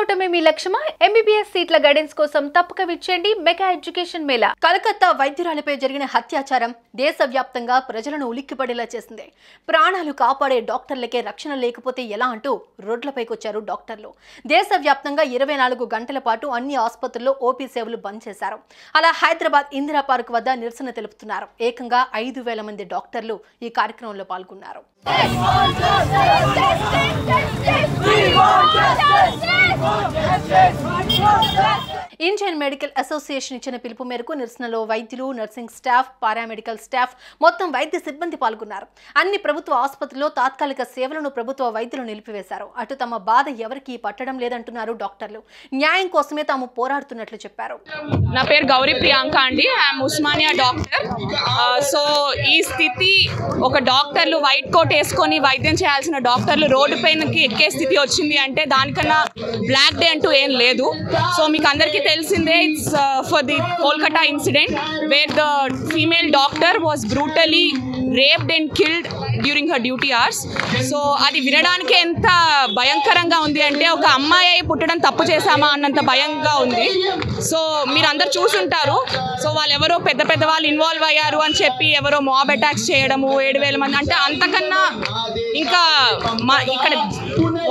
అవటమే మీ లక్ష్యమా? MBBS సీట్ల guidance కోసం తప్పక విచ్చేయండి మెగా ఎడ్యుకేషన్ మేళా. కలకత్తా వైద్యురాలపై జరిగిన అత్యాచారం దేశవ్యాప్తంగా ప్రజలను ఉలిక్కిపడేలా చేసింది. ప్రాణాలు కాపాడే డాక్టర్లకే రక్షణ లేకపోతే ఎలా అంటూ రోడ్లపైకొచ్చారు డాక్టర్లు. దేశవ్యాప్తంగా 24 గంటల పాటు అన్ని ఆసుపత్రుల్లో ఓపీ సేవలు బంద్ చేశారు. అలా హైదరాబాద్ ఇందిరా పార్క్ వద్ద నిరసన తెలుపుతున్నారు. ఏకంగా 5,000 మంది డాక్టర్లు ఈ కార్యక్రమంలో పాల్గొన్నారు. ఇండియన్ మెడికల్ అసోసియేషన్ ఇచ్చిన పిలుపు మేరకు నిరసనలో వైద్యులు, నర్సింగ్ స్టాఫ్, పారామెడికల్ స్టాఫ్, మొత్తం వైద్య సిబ్బంది పాల్గొన్నారు. అన్ని ప్రభుత్వ ఆసుపత్రుల్లో తాత్కాలిక సేవలను ప్రభుత్వ వైద్యులు నిలిపివేశారు. అటు తమ బాధ ఎవరికి పట్టడం లేదంటున్నారు డాక్టర్లు. న్యాయం కోసమే తాము పోరాడుతున్నట్లు చెప్పారు. నా పేరు గౌరీ ప్రియాంక అండి. I'm Osmania doctor. సో ఈ స్థితి, ఒక డాక్టర్లు వైట్ కోట్ వేసుకొని వైద్యం చేయాల్సిన డాక్టర్లు రోడ్డు పైనకి ఎక్కే స్థితి వచ్చింది అంటే దానికన్నా బ్లాక్ డే అంటూ ఏం లేదు. సో మీకు అందరికీ తెలిసిందే, it's for the Kolkata incident wear the female doctor was brutally raped and killed during her duty hours. So అది వినడానికి ఎంత భయంకరంగా ఉంది అంటే ఒక అమ్మాయి పుట్టడం తప్పు చేశామా అన్నంత భయంగా ఉంది. సో మీరు అందరు చూసుంటారు. సో వాళ్ళు ఎవరో పెద్ద పెద్ద వాళ్ళు ఇన్వాల్వ్ అయ్యారు అని చెప్పి ఎవరో మాబ్ అటాక్స్ చేయడము, 7,000 మంది అంటే అంతకన్నా ఇంకా మా ఇక్కడ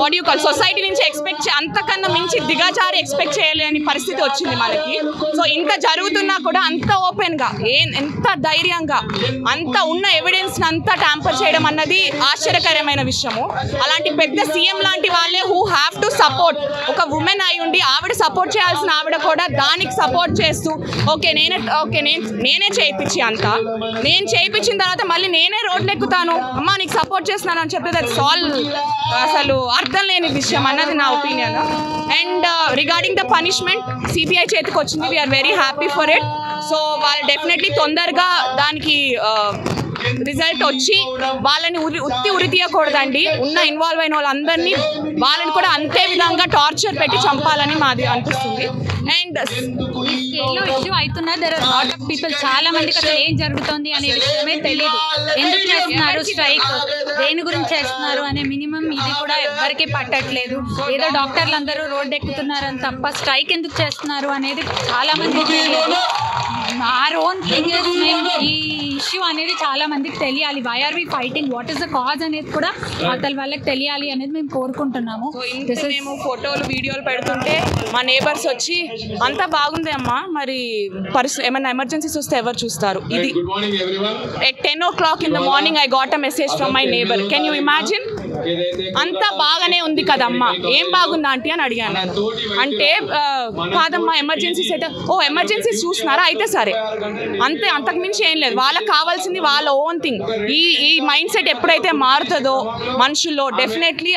వాట్ యూ కాల్ సొసైటీ నుంచి అంతకన్నా మించి దిగాచారి ఎక్స్పెక్ట్ చేయలేని పరిస్థితి వచ్చింది మనకి. సో ఇంత జరుగుతున్నా కూడా అంత ఓపెన్గా ఎంత ధైర్యంగా అంత ఉన్న ఎవిడెన్స్ అంతా ట్యాంపర్ చేయడం అన్నది ఆశ్చర్యకరమైన విషయము. అలాంటి పెద్ద సీఎం లాంటి వాళ్ళే హూ హ్యావ్ టు సపోర్ట్, ఒక ఉమెన్ అయి ఉండి ఆవిడ సపోర్ట్ చేయాల్సిన ఆవిడ కూడా దానికి సపోర్ట్ చేస్తూ నేనే చేయించి అంతా నేను చేయించిన తర్వాత మళ్ళీ నేనే రోడ్లు ఎక్కుతాను అమ్మా నీకు సపోర్ట్ చేస్తున్నాను అని చెప్పేది అది అసలు అర్థం లేని విషయం అన్నది నా opinion. And regarding the punishment CBI చేతికి వచ్చింది. We are very happy for it. So వాళ్ళు డెఫినెట్లీ తొందరగా దానికి రిజల్ట్ వచ్చి వాళ్ళని ఉరి తీయకూడదండి. ఉన్న ఇన్వాల్వ్ అయిన వాళ్ళందరినీ వాళ్ళని కూడా అంతే విధంగా టార్చర్ పెట్టి చంపాలని మాది అనిపిస్తుంది. అండ్ ఇష్యూ అవుతున్నారు. There are lot of people, చాలా మందికి అసలు ఏం జరుగుతుంది అనే విషయమే తెలియదు. ఎందుకు చేస్తున్నారు స్ట్రైక్, దేని గురించి చేస్తున్నారు అనే మినిమం ఇది కూడా ఎవరికి పట్టట్లేదు. ఏదో డాక్టర్లు అందరూ రోడ్డు ఎక్కుతున్నారని తప్ప స్ట్రైక్ ఎందుకు చేస్తున్నారు అనేది చాలా మందికి తెలియదు. ఆర్ ఓన్ థింగ్ ఈ ఇష్యూ అనేది చాలా మందికి తెలియాలి. Why are we fighting, what is the cause అనేది కూడా అతని వాళ్ళకి తెలియాలి అనేది మేము కోరుకుంటున్నాము. మేము ఫోటోలు వీడియోలు పెడుతుంటే మా నేబర్స్ వచ్చి అంతా బాగుంది అమ్మా, మరి ఏమైనా ఎమర్జెన్సీస్ వస్తే ఎవరు చూస్తారు? ఇది at 10 o'clock in the morning I got a message from my neighbor. Can you imagine? అంతా బాగానే ఉంది కదమ్మా, ఏం బాగుందా ఆంటీ అని అడిగాను. అంటే కాదమ్మా ఎమర్జెన్సీస్ అయితే, ఎమర్జెన్సీస్ చూస్తున్నారా అయితే సరే, అంతే, అంతకుమించి ఏం లేదు. వాళ్ళకి కావాల్సింది వాళ్ళ ఓన్ థింగ్. ఈ మైండ్ సెట్ ఎప్పుడైతే మారుతుందో మనుషుల్లో definitely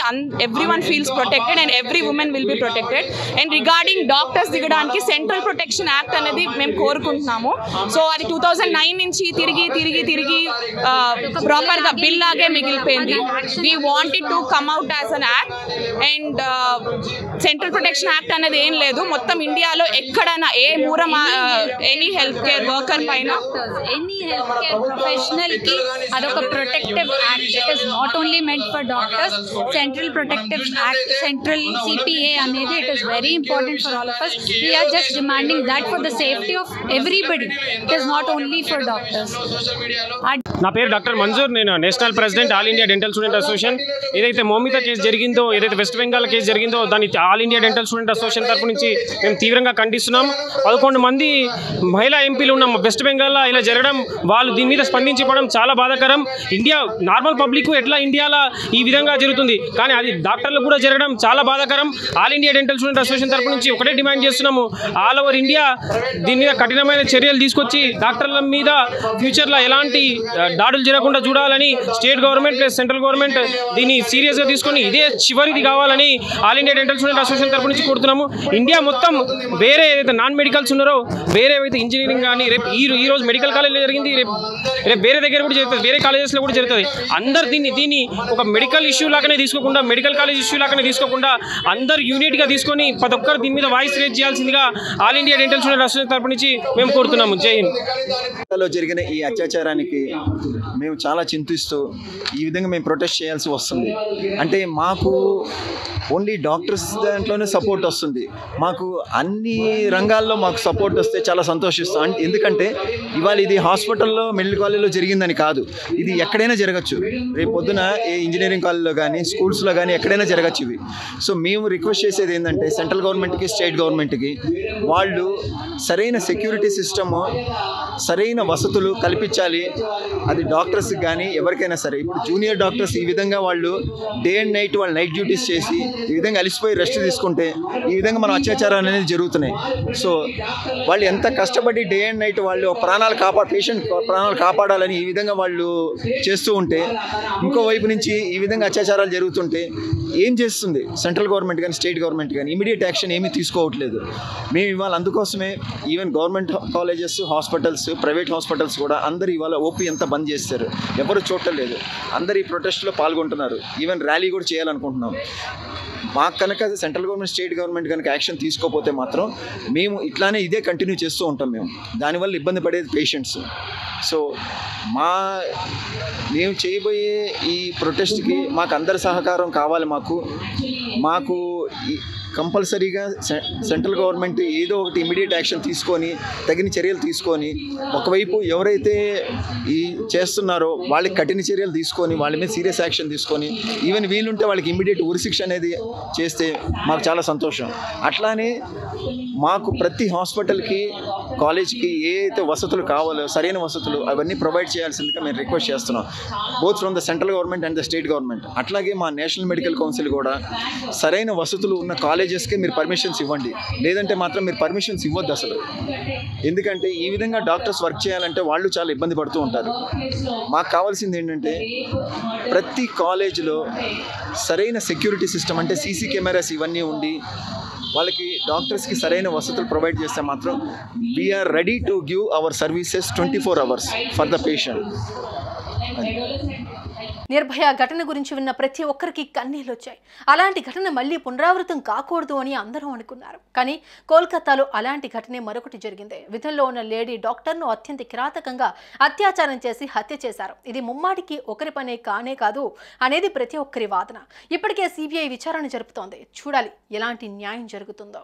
everyone feels protected and every women will be protected. And regarding doctors దిగడానికి సెంట్రల్ ప్రొటెక్షన్ యాక్ట్ అనేది మేము కోరుకుంటున్నాము. సో అది 2009 నుంచి తిరిగి ప్రాపర్గా బిల్ లాగే మిగిలిపోయింది. We wanted to come out as an act. And central protection act అనేది ఏం లేదు. మొత్తం ఇండియాలో ఎక్కడైనా ఏ మూర ఎనీ హెల్త్ కేర్ వర్కర్ పైన ఎనీ హెల్త్ కేర్ ప్రొఫెషనల్ కి అదొక protective act. It is not only meant for doctors. Central protective act, central CPA అనేది it is very important for all of us. We are just demanding that for the safety of everybody. It is not only for doctors. నా పేరు doctor Manzoor. నేను national president all India dental student association. ఏదైతే Moumita case జరిగిందో, ఏదైతే west Bengal case జరిగిందో దాన్ని all India dental student association తరపు నుంచి మేము తీవ్రంగా ఖండిస్తున్నాం. 11 మంది మహిళా ఎంపీలు ఉన్న వెస్ట్ బెంగాల్లో ఇలా జరగడం, వాళ్ళు దీని మీద స్పందించడం చాలా బాధాకరం. ఇండియా నార్మల్ పబ్లిక్ ఎట్లా ఇండియాలో ఈ విధంగా జరుగుతుంది, కానీ అది డాక్టర్లు కూడా జరగడం చాలా బాధాకరం. All India dental student association తరపు నుంచి ఒకటే డిమాండ్ చేస్తున్నాము, ఆల్ ఓవర్ ఇండియా దీని మీద కఠినమైన చర్యలు తీసుకొచ్చి డాక్టర్ల మీద ఫ్యూచర్లో ఎలాంటి దాడులు జరగకుండా చూడాలని state government plus central government దీన్ని సీరియస్గా తీసుకొని ఇదే చివరిది కావాలని all India dental student association తరపు నుంచి కోరుతున్నాము. ఇండియా మొత్తం వేరే ఏదైతే నాన్ మెడికల్స్ ఉన్నారో, వేరే ఏవైతే ఇంజనీరింగ్ కానీ రేపు ఈ రోజు మెడికల్ కాలేజ్లో జరిగింది, రేపు వేరే దగ్గర కూడా జరుగుతుంది, వేరే కాలేజెస్లో కూడా జరుగుతుంది. అందరు దీన్ని ఒక మెడికల్ ఇష్యూ లాగానే తీసుకోకుండా, మెడికల్ కాలేజ్ ఇష్యూ లాగానే తీసుకోకుండా అందరు యూనిట్గా తీసుకొని ప్రతి ఒక్కరు దీని మీద వాయిస్ రేజ్ చేయాల్సిందిగా all India dental student association తరపు నుంచి మేము కోరుతున్నాము. జై హింద్. జరిగిన ఈ అత్యాచారానికి మేము చాలా చింతిస్తూ ఈ విధంగా మేము ప్రొటెస్ట్ చేయాల్సి వస్తుంది. అంటే మాకు ఓన్లీ డాక్టర్స్ దాంట్లోనే సపోర్ట్ వస్తుంది, మాకు అన్ని రంగాల్లో మాకు సపోర్ట్ వస్తే చాలా సంతోషిస్తాం. ఎందుకంటే ఇవాళ ఇది హాస్పిటల్లో మెడికల్ కాలేజ్లో జరిగిందని కాదు, ఇది ఎక్కడైనా జరగచ్చు. రేపు పొద్దున ఏ ఇంజనీరింగ్ కాలేజ్లో కానీ స్కూల్స్లో కానీ ఎక్కడైనా జరగచ్చు ఇవి. సో మేము రిక్వెస్ట్ చేసేది ఏంటంటే సెంట్రల్ గవర్నమెంట్కి, స్టేట్ గవర్నమెంట్కి వాళ్ళు సరైన సెక్యూరిటీ సిస్టము, సరైన వసతులు కల్పించాలి. అది డాక్టర్స్కి కానీ ఎవరికైనా సరే. ఇప్పుడు జూనియర్ డాక్టర్స్ ఈ విధంగా వాళ్ళు డే అండ్ నైట్ వాళ్ళు నైట్ డ్యూటీస్ చేసి ఈ విధంగా అలిసిపోయి రెస్ట్ తీసుకుంటే ఈ విధంగా మనం అత్యాచారాలు అనేది జరుగుతున్నాయి. సో వాళ్ళు ఎంత కష్టపడి డే అండ్ నైట్ వాళ్ళు పేషెంట్ ప్రాణాలు కాపాడాలని ఈ విధంగా వాళ్ళు చేస్తూ ఉంటే, ఇంకోవైపు నుంచి ఈ విధంగా అత్యాచారాలు జరుగుతుంటే ఏం చేస్తుంది సెంట్రల్ గవర్నమెంట్ కానీ స్టేట్ గవర్నమెంట్ కానీ? ఇమీడియట్ యాక్షన్ ఏమీ తీసుకోవట్లేదు. మేము ఇవాళ అందుకోసమే even government colleges, hospitals, private hospitals కూడా అందరూ ఇవాళ ఓపీ అంతా బంద్ చేస్తారు, ఎవరు చూడలేదు. అందరు ఈ ప్రొటెస్ట్లో పాల్గొంటున్నారు. ఈవెన్ ర్యాలీ కూడా చేయాలనుకుంటున్నాం. మాకు కనుక సెంట్రల్ గవర్నమెంట్, స్టేట్ గవర్నమెంట్ కనుక యాక్షన్ తీసుకోకపోతే మాత్రం మేము ఇట్లానే ఇదే కంటిన్యూ చేస్తూ ఉంటాం. మేము దానివల్ల ఇబ్బంది పడేది పేషెంట్స్. సో మేము చేయబోయే ఈ ప్రొటెస్ట్కి మాకు అందరి సహకారం కావాలి. మాకు కంపల్సరీగా సెంట్రల్ గవర్నమెంట్ ఏదో ఒకటి ఇమీడియట్ యాక్షన్ తీసుకొని తగిన చర్యలు తీసుకొని, ఒకవైపు ఎవరైతే ఈ చేస్తున్నారో వాళ్ళకి కఠిన చర్యలు తీసుకొని వాళ్ళ మీద సీరియస్ యాక్షన్ తీసుకొని, ఈవెన్ వీలుంటే వాళ్ళకి ఇమీడియట్ ఉరిశిక్ష అనేది చేస్తే మాకు చాలా సంతోషం. అట్లానే మాకు ప్రతి హాస్పిటల్కి, కాలేజ్కి ఏ అయితే వసతులు కావాలో సరైన వసతులు అవన్నీ ప్రొవైడ్ చేయాల్సిందిగా మేము రిక్వెస్ట్ చేస్తున్నాం, both from the central government and the state government. అట్లాగే మా నేషనల్ మెడికల్ కౌన్సిల్ కూడా సరైన వసతులు ఉన్న కాలేజెస్కే మీరు పర్మిషన్స్ ఇవ్వండి, లేదంటే మాత్రం మీరు పర్మిషన్స్ ఇవ్వద్దు అసలు. ఎందుకంటే ఈ విధంగా డాక్టర్స్ వర్క్ చేయాలంటే వాళ్ళు చాలా ఇబ్బంది పడుతూ ఉంటారు. మాకు కావాల్సింది ఏంటంటే ప్రతి కాలేజ్లో సరైన సెక్యూరిటీ సిస్టమ్, అంటే సీసీ కెమెరాస్ ఇవన్నీ ఉండి వాళ్ళకి డాక్టర్స్కి సరైన వసతులు ప్రొవైడ్ చేస్తే మాత్రం we are ready to give our services 24 hours for the patient. Nirbhaya ఘటన గురించి విన్న ప్రతి ఒక్కరికి కన్నీళ్ళు వచ్చాయి. అలాంటి ఘటన మళ్ళీ పునరావృతం కాకూడదు అని అందరూ అనుకున్నారు. కానీ కోల్కతాలో అలాంటి ఘటనే మరొకటి జరిగింది. విధుల్లో ఉన్న లేడీ డాక్టర్ను అత్యంత కిరాతకంగా అత్యాచారం చేసి హత్య చేశారు. ఇది ముమ్మాటికి ఒకరి పనే కానే కాదు అనేది ప్రతి ఒక్కరి వాదన. ఇప్పటికే సిబిఐ విచారణ జరుపుతోంది. చూడాలి ఎలాంటి న్యాయం జరుగుతుందో.